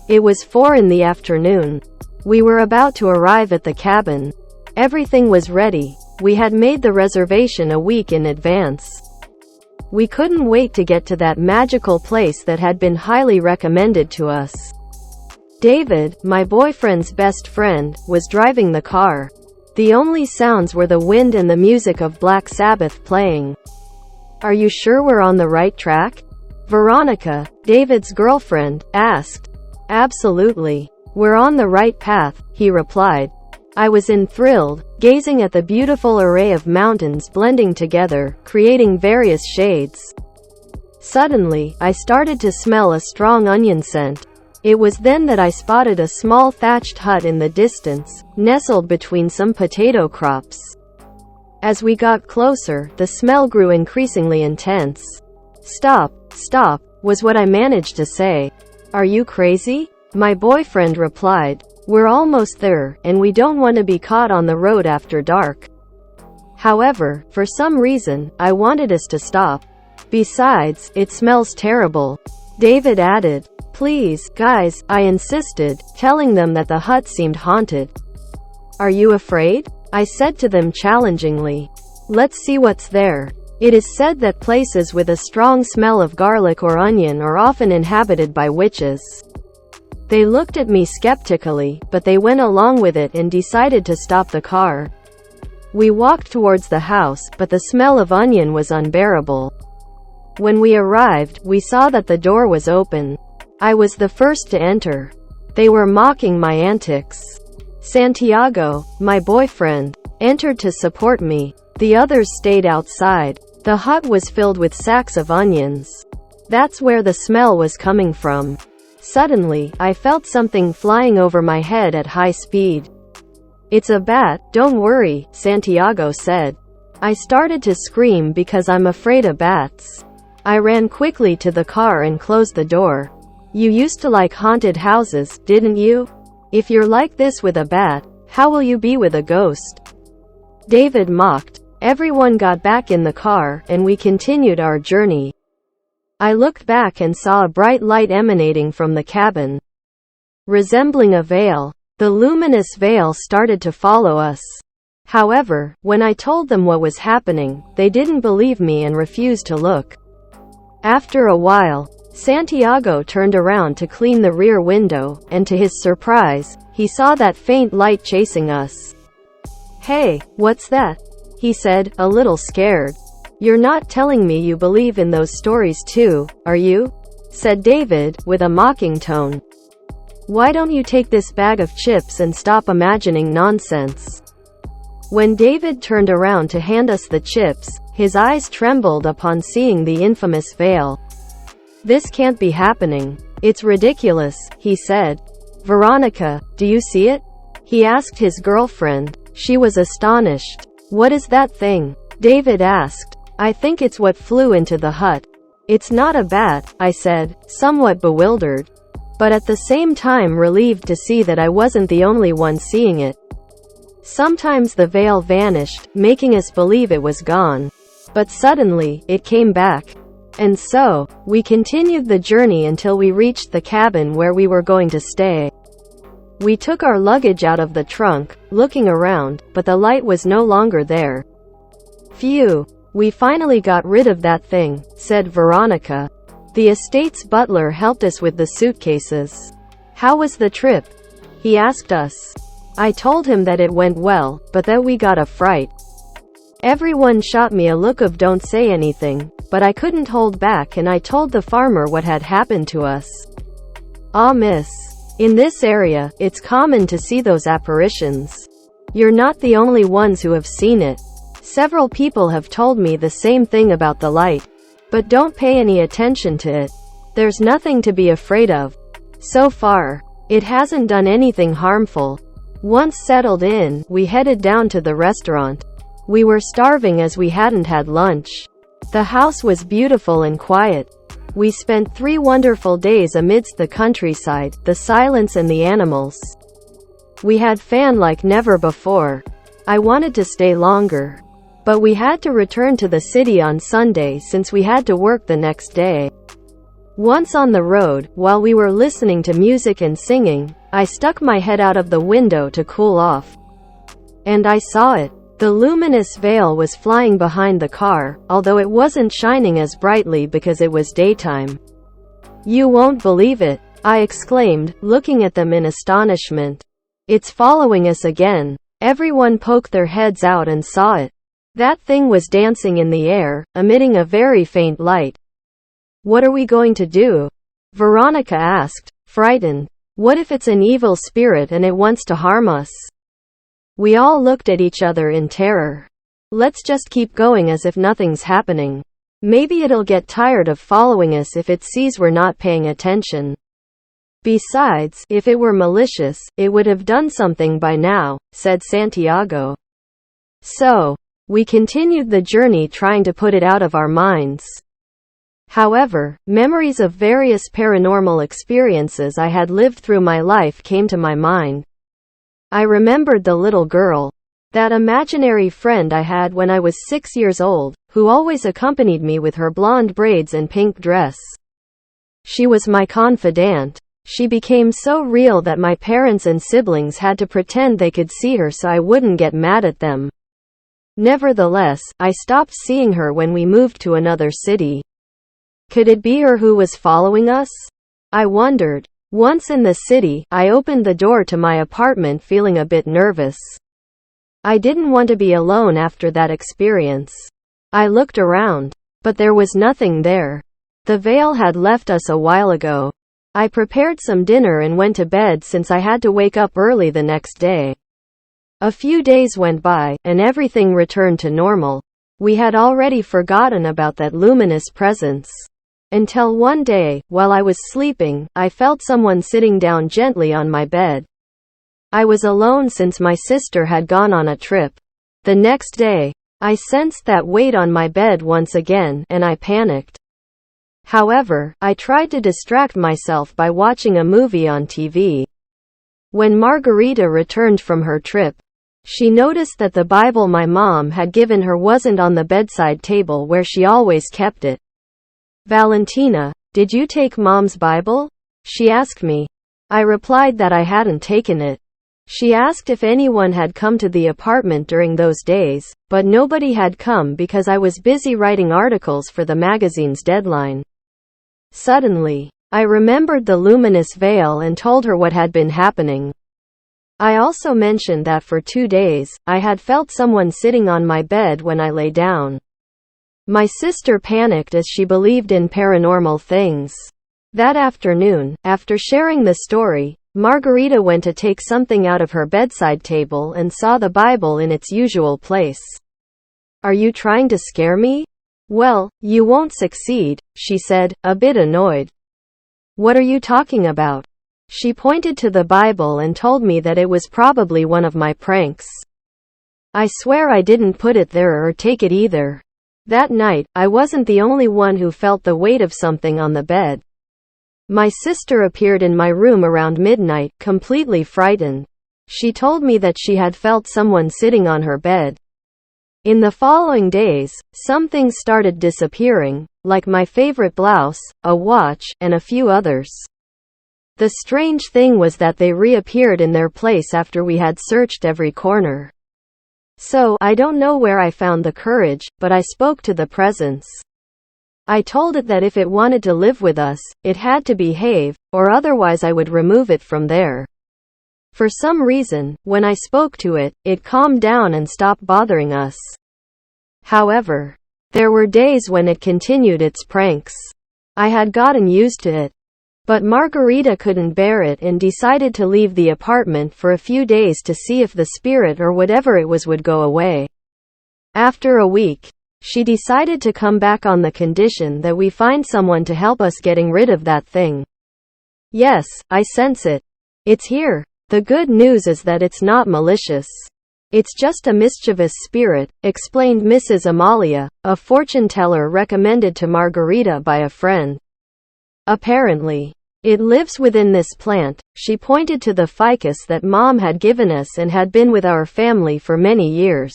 It was 4 in the afternoon. We were about to arrive at the cabin. Everything was ready. We had made the reservation a week in advance. We couldn't wait to get to that magical place that had been highly recommended to us. David, my boyfriend's best friend, was driving the car. The only sounds were the wind and the music of Black Sabbath playing. "Are you sure we're on the right track?" Veronica, David's girlfriend, asked. "Absolutely. We're on the right path," he replied. I was enthralled, gazing at the beautiful array of mountains blending together, creating various shades. Suddenly, I started to smell a strong onion scent. It was then that I spotted a small thatched hut in the distance, nestled between some potato crops. As we got closer, the smell grew increasingly intense. "Stop, stop," was what I managed to say. "Are you crazy?" my boyfriend replied. "We're almost there, and we don't want to be caught on the road after dark." However, for some reason, I wanted us to stop. "Besides, it smells terrible," David added. "Please, guys," I insisted, telling them that the hut seemed haunted. "Are you afraid?" I said to them challengingly. "Let's see what's there." It is said that places with a strong smell of garlic or onion are often inhabited by witches. They looked at me skeptically, but they went along with it and decided to stop the car. We walked towards the house, but the smell of onion was unbearable. When we arrived, we saw that the door was open. I was the first to enter. They were mocking my antics. Santiago, my boyfriend, entered to support me. The others stayed outside. The hut was filled with sacks of onions. That's where the smell was coming from. Suddenly, I felt something flying over my head at high speed. "It's a bat, don't worry," Santiago said. I started to scream because I'm afraid of bats. I ran quickly to the car and closed the door. "You used to like haunted houses, didn't you? If you're like this with a bat, how will you be with a ghost?" David mocked. Everyone got back in the car, and we continued our journey. I looked back and saw a bright light emanating from the cabin. Resembling a veil, the luminous veil started to follow us. However, when I told them what was happening, they didn't believe me and refused to look. After a while, Santiago turned around to clean the rear window, and to his surprise, he saw that faint light chasing us. "Hey, what's that?" he said, a little scared. "You're not telling me you believe in those stories too, are you?" said David, with a mocking tone. "Why don't you take this bag of chips and stop imagining nonsense?" When David turned around to hand us the chips, his eyes trembled upon seeing the infamous veil. "This can't be happening. It's ridiculous," he said. "Veronica, do you see it?" he asked his girlfriend. She was astonished. "What is that thing?" David asked. "I think it's what flew into the hut." "It's not a bat," I said, somewhat bewildered, but at the same time relieved to see that I wasn't the only one seeing it. Sometimes the veil vanished, making us believe it was gone. But suddenly, it came back. And so, we continued the journey until we reached the cabin where we were going to stay. We took our luggage out of the trunk, looking around, but the light was no longer there. "Phew. We finally got rid of that thing," said Veronica. "The estate's butler helped us with the suitcases." "How was the trip?" he asked us. I told him that it went well, but that we got a fright. Everyone shot me a look of "don't say anything," but I couldn't hold back and I told the farmer what had happened to us. "Ah, miss. In this area, it's common to see those apparitions. You're not the only ones who have seen it. Several people have told me the same thing about the light. But don't pay any attention to it. There's nothing to be afraid of. So far, it hasn't done anything harmful." Once settled in, we headed down to the restaurant. We were starving as we hadn't had lunch. The house was beautiful and quiet. We spent 3 wonderful days amidst the countryside, the silence and the animals. We had fun like never before. I wanted to stay longer. But we had to return to the city on Sunday since we had to work the next day. Once on the road, while we were listening to music and singing, I stuck my head out of the window to cool off. And I saw it. The luminous veil was flying behind the car, although it wasn't shining as brightly because it was daytime. "You won't believe it," I exclaimed, looking at them in astonishment. "It's following us again." Everyone poked their heads out and saw it. That thing was dancing in the air, emitting a very faint light. "What are we going to do?" Veronica asked, frightened. "What if it's an evil spirit and it wants to harm us?" We all looked at each other in terror. "Let's just keep going as if nothing's happening. Maybe it'll get tired of following us if it sees we're not paying attention. Besides, if it were malicious, it would have done something by now," said Santiago. So, we continued the journey trying to put it out of our minds. However, memories of various paranormal experiences I had lived through my life came to my mind. I remembered the little girl, that imaginary friend I had when I was 6 years old, who always accompanied me with her blonde braids and pink dress. She was my confidant. She became so real that my parents and siblings had to pretend they could see her so I wouldn't get mad at them. Nevertheless, I stopped seeing her when we moved to another city. Could it be her who was following us? I wondered. Once in the city, I opened the door to my apartment feeling a bit nervous. I didn't want to be alone after that experience. I looked around, but there was nothing there. The veil had left us a while ago. I prepared some dinner and went to bed since I had to wake up early the next day. A few days went by, and everything returned to normal. We had already forgotten about that luminous presence. Until one day, while I was sleeping, I felt someone sitting down gently on my bed. I was alone since my sister had gone on a trip. The next day, I sensed that weight on my bed once again, and I panicked. However, I tried to distract myself by watching a movie on TV. When Margarita returned from her trip, she noticed that the Bible my mom had given her wasn't on the bedside table where she always kept it. "Valentina, did you take Mom's Bible?" she asked me. I replied that I hadn't taken it. She asked if anyone had come to the apartment during those days, but nobody had come because I was busy writing articles for the magazine's deadline. Suddenly, I remembered the luminous veil and told her what had been happening. I also mentioned that for 2 days, I had felt someone sitting on my bed when I lay down. My sister panicked as she believed in paranormal things. That afternoon, after sharing the story, Margarita went to take something out of her bedside table and saw the Bible in its usual place. "Are you trying to scare me?" "Well, you won't succeed," she said, a bit annoyed. "What are you talking about?" She pointed to the Bible and told me that it was probably one of my pranks. I swear I didn't put it there or take it either. That night, I wasn't the only one who felt the weight of something on the bed. My sister appeared in my room around midnight, completely frightened. She told me that she had felt someone sitting on her bed. In the following days, some things started disappearing, like my favorite blouse, a watch, and a few others. The strange thing was that they reappeared in their place after we had searched every corner. So, I don't know where I found the courage, but I spoke to the presence. I told it that if it wanted to live with us, it had to behave, or otherwise I would remove it from there. For some reason, when I spoke to it, it calmed down and stopped bothering us. However, there were days when it continued its pranks. I had gotten used to it. But Margarita couldn't bear it and decided to leave the apartment for a few days to see if the spirit or whatever it was would go away. After a week, she decided to come back on the condition that we find someone to help us getting rid of that thing. Yes, I sense it. It's here. The good news is that it's not malicious. It's just a mischievous spirit, explained Mrs. Amalia, a fortune teller recommended to Margarita by a friend. Apparently, it lives within this plant. She pointed to the ficus that Mom had given us and had been with our family for many years.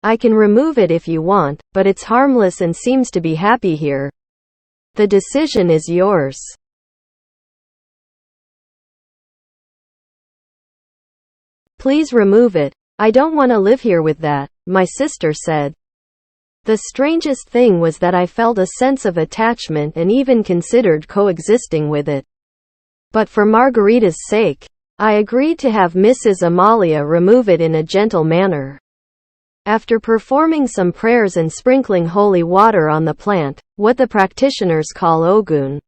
"I can remove it if you want, but it's harmless and seems to be happy here." The decision is yours. Please remove it. I don't want to live here with that, my sister said. The strangest thing was that I felt a sense of attachment and even considered coexisting with it. But for Margarita's sake, I agreed to have Mrs. Amalia remove it in a gentle manner. After performing some prayers and sprinkling holy water on the plant, what the practitioners call Ogun,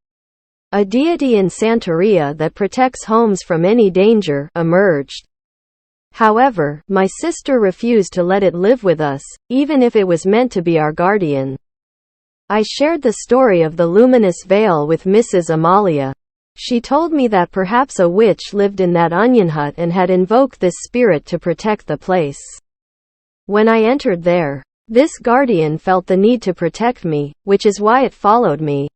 a deity in Santeria that protects homes from any danger, emerged. However, my sister refused to let it live with us, even if it was meant to be our guardian. I shared the story of the luminous veil with Mrs. Amalia. She told me that perhaps a witch lived in that onion hut and had invoked this spirit to protect the place. When I entered there, this guardian felt the need to protect me, which is why it followed me.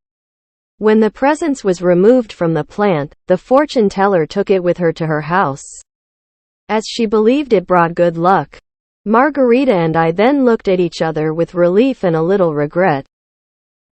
When the presence was removed from the plant, the fortune teller took it with her to her house, as she believed it brought good luck. Margarita and I then looked at each other with relief and a little regret.